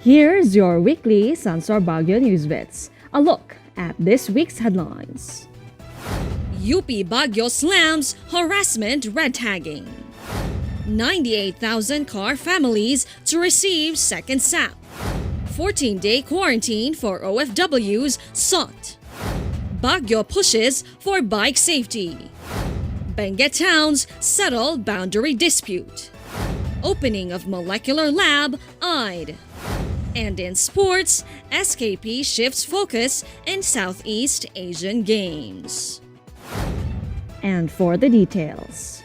Here's your weekly SunStar Baguio Newsbits. A look at this week's headlines. UP Baguio slams harassment redtagging. 98,000 car families to receive second SAP. 14-day quarantine for OFWs sought. Baguio pushes for bike safety. Benguet towns settle boundary dispute. Opening of molecular lab eyed. And in sports, SKP shifts focus in Southeast Asian Games. And for the details.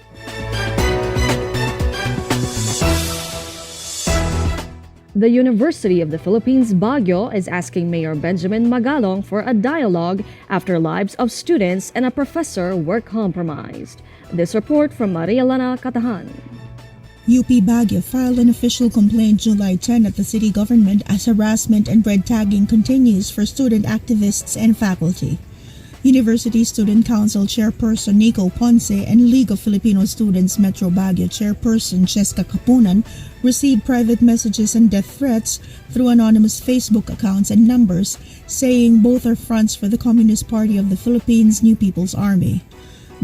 The University of the Philippines Baguio is asking Mayor Benjamin Magalong for a dialogue after lives of students and a professor were compromised. This report from Maria Lana Katahan. UP Baguio filed an official complaint July 10 at the city government as harassment and red tagging continues for student activists and faculty. University Student Council Chairperson Nico Ponce and League of Filipino Students Metro Baguio Chairperson Cheska Kapunan received private messages and death threats through anonymous Facebook accounts and numbers saying both are fronts for the Communist Party of the Philippines New People's Army.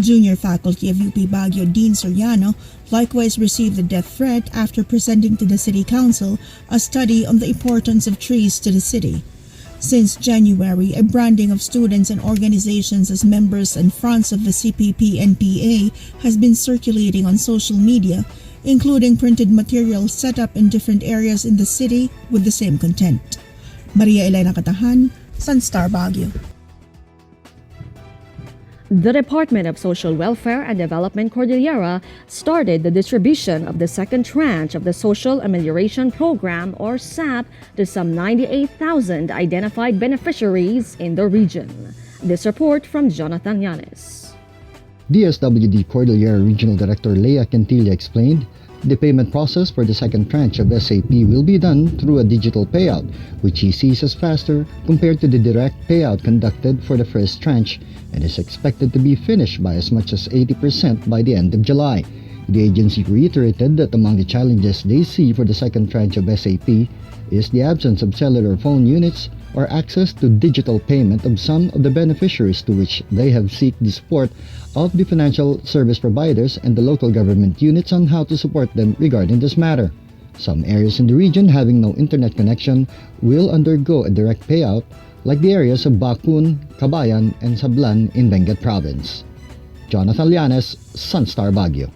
Junior faculty of UP Baguio Dean Soriano likewise received a death threat after presenting to the City Council a study on the importance of trees to the city. Since January, a branding of students and organizations as members and fronts of the CPP-NPA has been circulating on social media, including printed materials set up in different areas in the city with the same content. Maria Elena Katahan, SunStar Baguio. The Department of Social Welfare and Development Cordillera started the distribution of the second tranche of the Social Amelioration Program or SAP to some 98,000 identified beneficiaries in the region. This report from Jonathan Yanes. DSWD Cordillera Regional Director Leah Quintilla explained, the payment process for the second tranche of SAP will be done through a digital payout, which he sees as faster compared to the direct payout conducted for the first tranche and is expected to be finished by as much as 80% by the end of July. The agency reiterated that among the challenges they see for the second tranche of SAP is the absence of cellular phone units or access to digital payment of some of the beneficiaries, to which they have sought the support of the financial service providers and the local government units on how to support them regarding this matter. Some areas in the region having no internet connection will undergo a direct payout, like the areas of Bakun, Cabayan, and Sablan in Benguet Province. Jonathan Llanes, SunStar Baguio.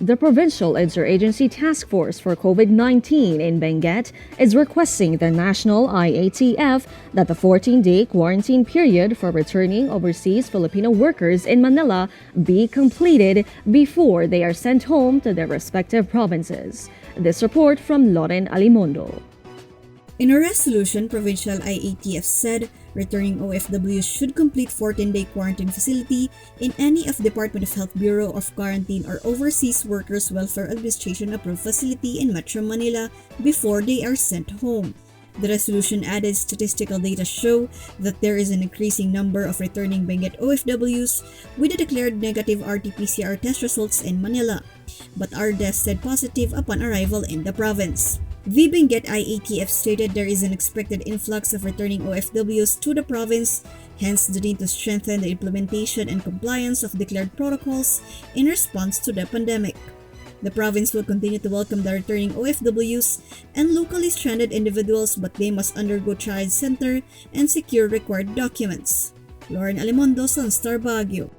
The Provincial Interagency Task Force for COVID-19 in Benguet is requesting the National IATF that the 14-day quarantine period for returning overseas Filipino workers in Manila be completed before they are sent home to their respective provinces. This report from Loren Alimondo. In a resolution, Provincial IATF said returning OFWs should complete 14-day quarantine facility in any of Department of Health Bureau of Quarantine or Overseas Workers Welfare Administration approved facility in Metro Manila before they are sent home. The resolution added statistical data show that there is an increasing number of returning Benguet OFWs with a declared negative RT-PCR test results in Manila, but are tested positive upon arrival in the province. The Benguet IATF stated there is an expected influx of returning OFWs to the province, hence the need to strengthen the implementation and compliance of declared protocols in response to the pandemic. The province will continue to welcome the returning OFWs and locally stranded individuals, but they must undergo child center and secure required documents. Lauren Alimondo, SunStar Baguio.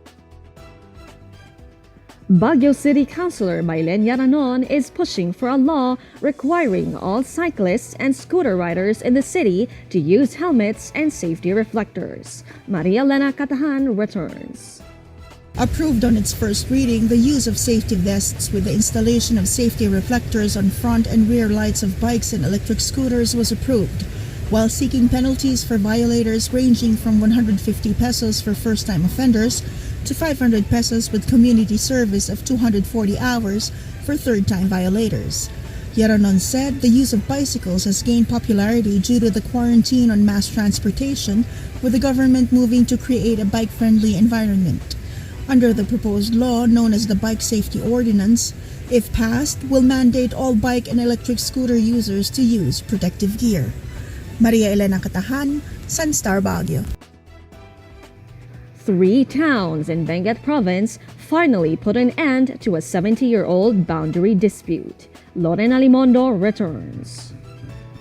Baguio City Councilor Mailen Yaranon is pushing for a law requiring all cyclists and scooter riders in the city to use helmets and safety reflectors. Maria Elena Katahan returns. Approved on its first reading, the use of safety vests with the installation of safety reflectors on front and rear lights of bikes and electric scooters was approved, while seeking penalties for violators ranging from 150 pesos for first-time offenders to 500 pesos with community service of 240 hours for third-time violators. Yaranon said the use of bicycles has gained popularity due to the quarantine on mass transportation, with the government moving to create a bike-friendly environment. Under the proposed law known as the Bike Safety Ordinance, if passed, will mandate all bike and electric scooter users to use protective gear. Maria Elena Catahan, SunStar Baguio. 3 towns in Benguet Province finally put an end to a 70-year-old boundary dispute. Lorena Limondo returns.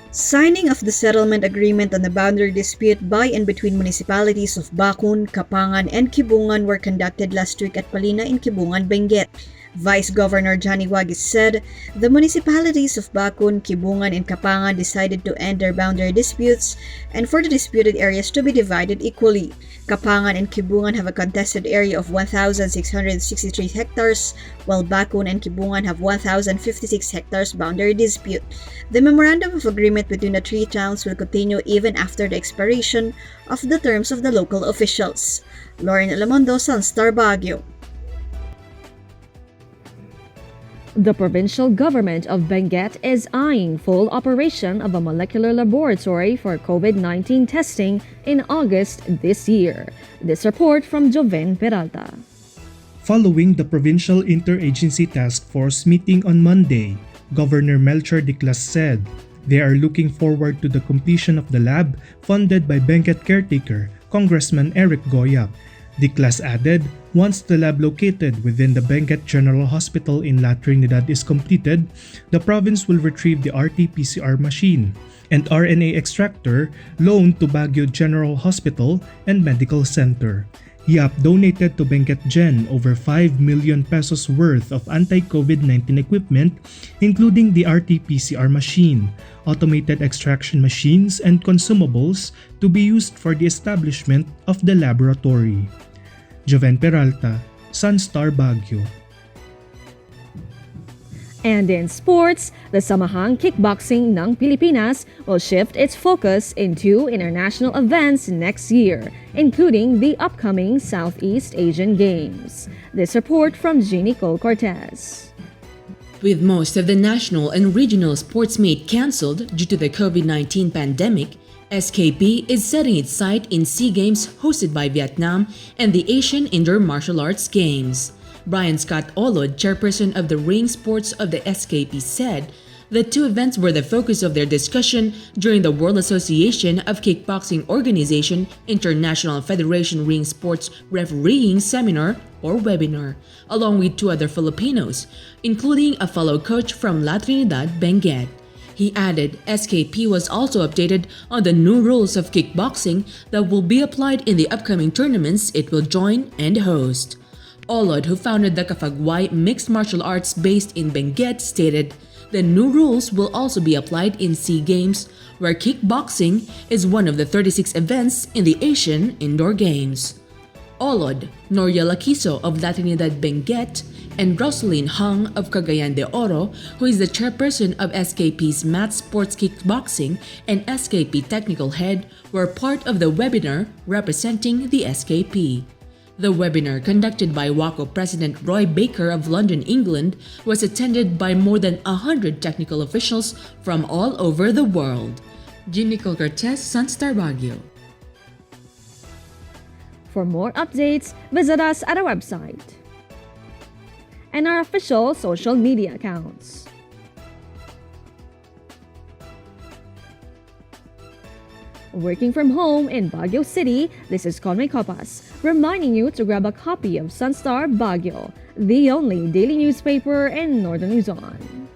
Signing of the settlement agreement on the boundary dispute by and between municipalities of Bacun, Kapangan, and Kibungan were conducted last week at Palina in Kibungan, Benguet. Vice Governor Johnny Wagis said the municipalities of Bacun, Kibungan, and Kapangan decided to end their boundary disputes and for the disputed areas to be divided equally. Kapangan and Kibungan have a contested area of 1,663 hectares, while Bacun and Kibungan have 1,056 hectares boundary dispute. The memorandum of agreement between the 3 towns will continue even after the expiration of the terms of the local officials. Lauren Alamondo, SunStar Baguio. The provincial government of Benguet is eyeing full operation of a molecular laboratory for COVID-19 testing in August this year. This report from Joven Peralta. Following the Provincial Interagency Task Force meeting on Monday, Governor Melchor Diclas said they are looking forward to the completion of the lab funded by Benguet caretaker Congressman Eric Goyap. Diclas added, once the lab located within the Benguet General Hospital in La Trinidad is completed, the province will retrieve the RT-PCR machine and RNA extractor loaned to Baguio General Hospital and Medical Center. Yap donated to Benguet Gen over 5 million pesos worth of anti-COVID-19 equipment, including the RT-PCR machine, automated extraction machines, and consumables to be used for the establishment of the laboratory. Joven Peralta, SunStar Baguio. And in sports, the Samahang Kickboxing ng Pilipinas will shift its focus into international events next year, including the upcoming Southeast Asian Games. This report from Jeannie Cole Cortez. With most of the national and regional sports meet cancelled due to the COVID-19 pandemic, SKP is setting its sight in SEA Games hosted by Vietnam and the Asian Indoor Martial Arts Games. Brian Scott Olod, chairperson of the ring sports of the SKP, said the 2 events were the focus of their discussion during the World Association of Kickboxing Organization International Federation Ring Sports Refereeing Seminar or webinar, along with 2 other Filipinos, including a fellow coach from La Trinidad, Benguet. He added SKP was also updated on the new rules of kickboxing that will be applied in the upcoming tournaments it will join and host. Olod, who founded the Kafagway Mixed Martial Arts based in Benguet, stated the new rules will also be applied in SEA Games, where kickboxing is one of the 36 events in the Asian Indoor Games. Olod, Noria Laquiso of La Trinidad, Benguet, and Rosaline Hung of Cagayan de Oro, who is the chairperson of SKP's Mat Sports Kickboxing and SKP Technical Head, were part of the webinar representing the SKP. The webinar, conducted by WACO President Roy Baker of London, England, was attended by more than 100 technical officials from all over the world. Jeannie Cole Cortez, SunStar Baguio. For more updates, visit us at our website and our official social media accounts. Working from home in Baguio City, this is Conway Copas, reminding you to grab a copy of SunStar Baguio, the only daily newspaper in Northern Luzon.